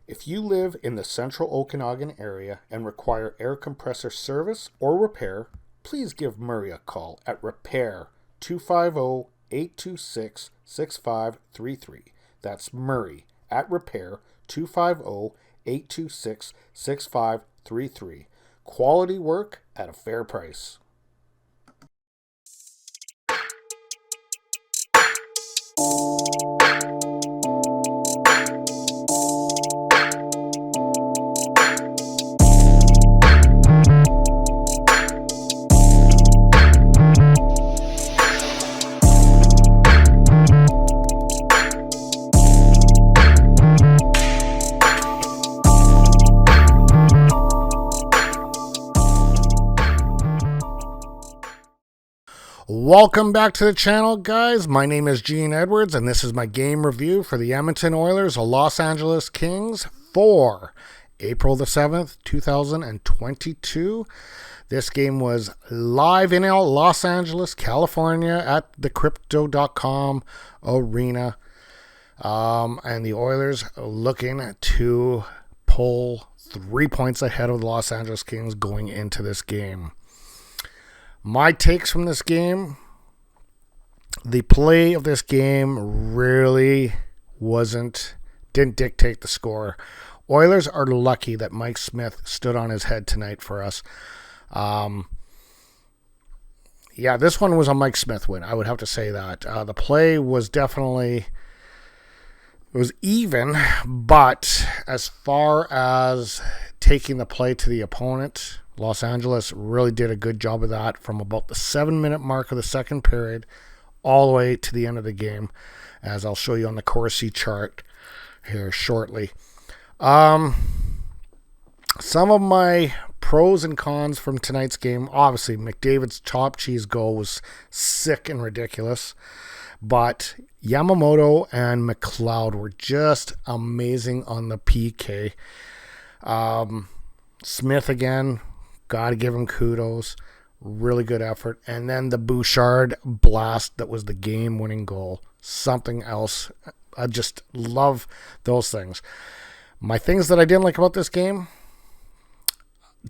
If you live in the central Okanagan area and require air compressor service or repair, please give Murray a call at Repair 250-826-6533. That's Murray at Repair 250-826-6533. Quality work at a fair price. Welcome back to the channel, guys. My name is Gene Edwards, and this is my game review for the Edmonton Oilers of Los Angeles Kings for April the 7th, 2022. This game was live in Los Angeles, California at the Crypto.com arena. And the Oilers are looking to pull 3 points ahead of the Los Angeles Kings going into this game. My takes from this game: the play of this game really didn't dictate the score. Oilers are lucky that Mike Smith stood on his head tonight for us. This one was a Mike Smith win. I would have to say that. The play was definitely, it was even, but as far as taking the play to the opponent, Los Angeles really did a good job of that from about the 7-minute mark of the second period all the way to the end of the game, as I'll show you on the Corsi chart here shortly. Some of my pros and cons from tonight's game: obviously McDavid's top cheese goal was sick and ridiculous, but Yamamoto and McLeod were just amazing on the PK. Smith again, got to give him kudos. Really good effort. And then the Bouchard blast that was the game-winning goal. Something else. I just love those things. My things that I didn't like about this game: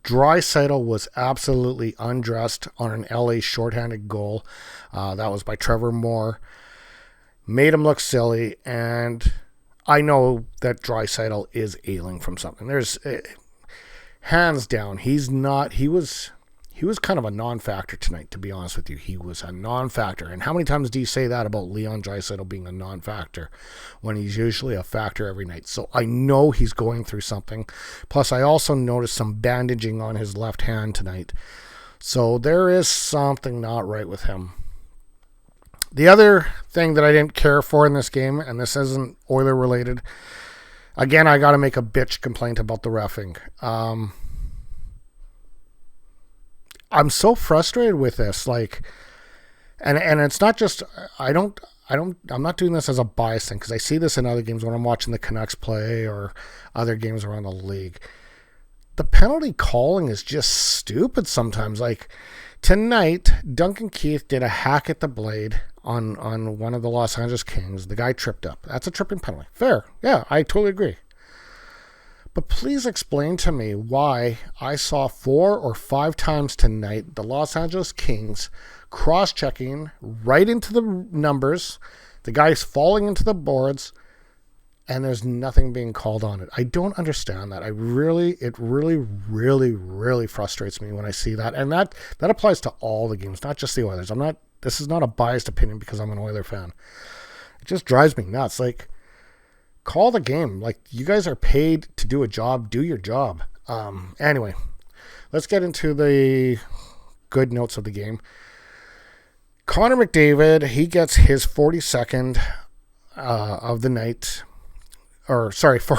Draisaitl was absolutely undressed on an LA shorthanded goal. That was by Trevor Moore. Made him look silly, and I know that Draisaitl is ailing from something. There's... hands down, he was kind of a non-factor tonight, to be honest with you. He was a non-factor. And how many times do you say that about Leon Draisaitl being a non-factor when he's usually a factor every night? So I know he's going through something. Plus, I also noticed some bandaging on his left hand tonight. So there is something not right with him. The other thing that I didn't care for in this game, and this isn't Oiler related, again, I got to make a bitch complaint about the reffing. I'm so frustrated with this. And it's not just, I'm not doing this as a bias thing, because I see this in other games when I'm watching the Canucks play or other games around the league. The penalty calling is just stupid sometimes. Like tonight, Duncan Keith did a hack at the blade on one of the Los Angeles Kings. The guy tripped up. That's a tripping penalty. Fair. Yeah, I totally agree. But please explain to me why I saw 4 or 5 times tonight the Los Angeles Kings cross-checking right into the numbers. The guy's falling into the boards, and there's nothing being called on it. I don't understand that. It really, really frustrates me when I see that. And that applies to all the games, not just the Oilers. This is not a biased opinion because I'm an Oiler fan. It just drives me nuts. Like, call the game. Like, you guys are paid to do a job. Do your job. Anyway, let's get into the good notes of the game. Connor McDavid, he gets his 42nd of the night. Or, sorry, if he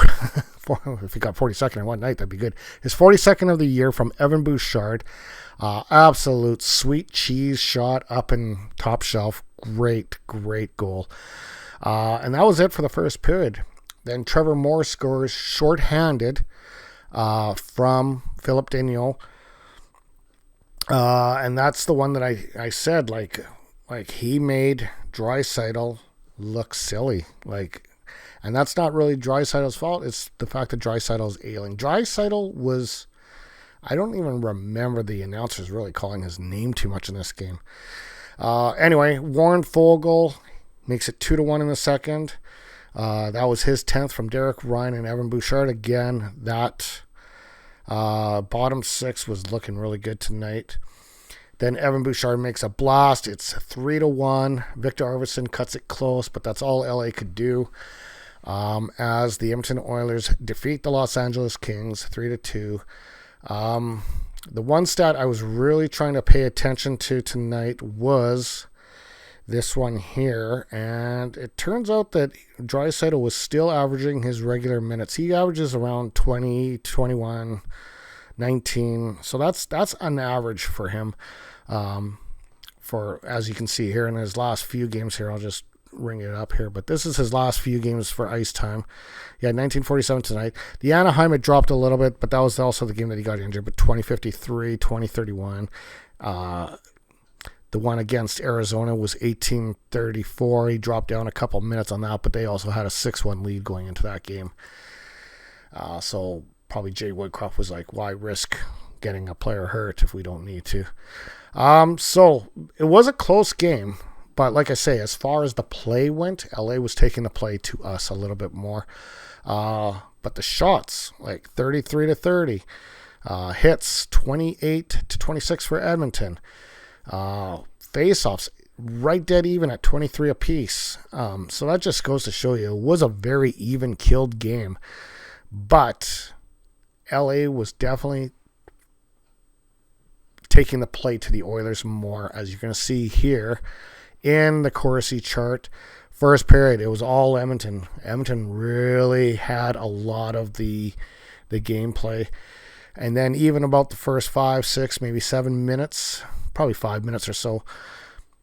got 42nd in one night, that'd be good. His 42nd of the year from Evan Bouchard. Absolute sweet cheese shot up in top shelf. Great goal. And that was it for the first period. Then Trevor Moore scores shorthanded from Philip Deneau. And that's the one that I said, like he made Draisaitl look silly. Like, And that's not really Draisaitl's fault. It's the fact that Draisaitl is ailing. Draisaitl was, I don't even remember the announcers really calling his name too much in this game. Anyway, Warren Foegele makes it 2-1 in the second. That was his 10th from Derek Ryan and Evan Bouchard. Again, that bottom six was looking really good tonight. Then Evan Bouchard makes a blast. It's 3-1. Victor Arvidsson cuts it close, but that's all LA could do. As the Edmonton Oilers defeat the Los Angeles Kings 3-2. The one stat I was really trying to pay attention to tonight was this one here, and it turns out that Draisaitl was still averaging his regular minutes. He averages around 20, 21, 19, so that's an average for him. For, as you can see here in his last few games here, I'll just ring it up here, but this is his last few games for ice time. He had 1947 tonight. The Anaheim, it dropped a little bit, but that was also the game that he got injured, but 2053, 2031. The one against Arizona was 1834. He dropped down a couple minutes on that, but they also had a 6-1 lead going into that game. So probably Jay Woodcroft was like, why risk getting a player hurt if we don't need to? So it was a close game, but like I say, as far as the play went, LA was taking the play to us a little bit more. But the shots, like 33-30, hits 28-26 for Edmonton. Face-offs right dead even at 23 apiece. So that just goes to show you it was a very even killed game. But LA was definitely taking the play to the Oilers more, as you're going to see here in the Corsi chart. First period, it was all Edmonton. Edmonton really had a lot of the gameplay. And then even about the first 5, 6, maybe 7 minutes, probably 5 minutes or so,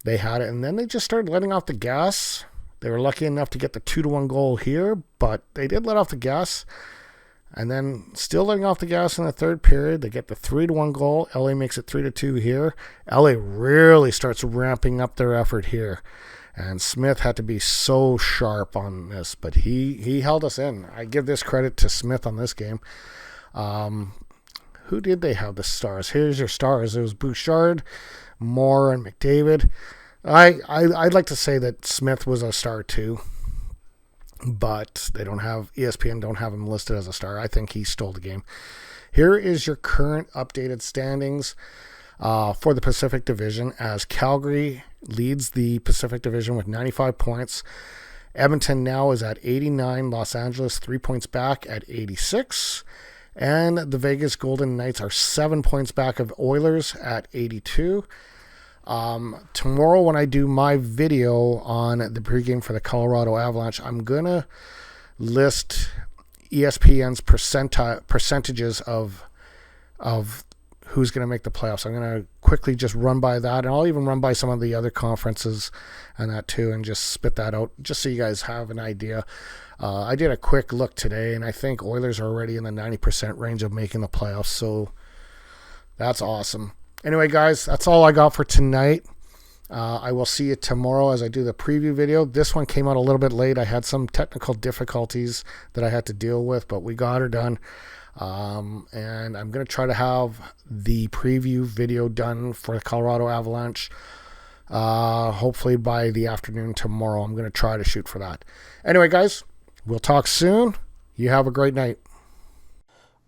they had it. And then they just started letting off the gas. They were lucky enough to get the 2-1 goal here, but they did let off the gas. And then still letting off the gas in the third period. They get the 3-1 goal. LA makes it 3-2 here. LA really starts ramping up their effort here. And Smith had to be so sharp on this, but he held us in. I give this credit to Smith on this game. Who did they have the stars? Here's your stars. It was Bouchard, Moore, and McDavid. I'd like to say that Smith was a star too, but they don't have, ESPN don't have him listed as a star. I think he stole the game. Here is your current updated standings for the Pacific Division, as Calgary leads the Pacific Division with 95 points. Edmonton now is at 89. Los Angeles 3 points back at 86. And the Vegas Golden Knights are 7 points back of Oilers at 82. Tomorrow when I do my video on the pregame for the Colorado Avalanche, I'm going to list ESPN's percentages of who's going to make the playoffs. I'm going to quickly just run by that, and I'll even run by some of the other conferences and that too, and just spit that out just so you guys have an idea. I did a quick look today, and I think Oilers are already in the 90% range of making the playoffs, so that's awesome. Anyway, guys, that's all I got for tonight. I will see you tomorrow as I do the preview video. This one came out a little bit late. I had some technical difficulties that I had to deal with, but we got her done. And I'm going to try to have the preview video done for the Colorado Avalanche hopefully by the afternoon tomorrow. I'm going to try to shoot for that. Anyway, guys, we'll talk soon. You have a great night.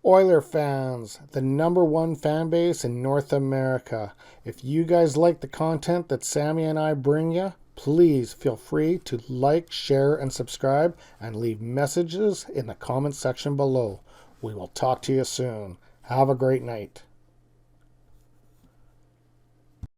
Oiler fans, the #1 fan base in North America. If you guys like the content that Sammy and I bring you, please feel free to like, share, and subscribe, and leave messages in the comment section below. We will talk to you soon. Have a great night.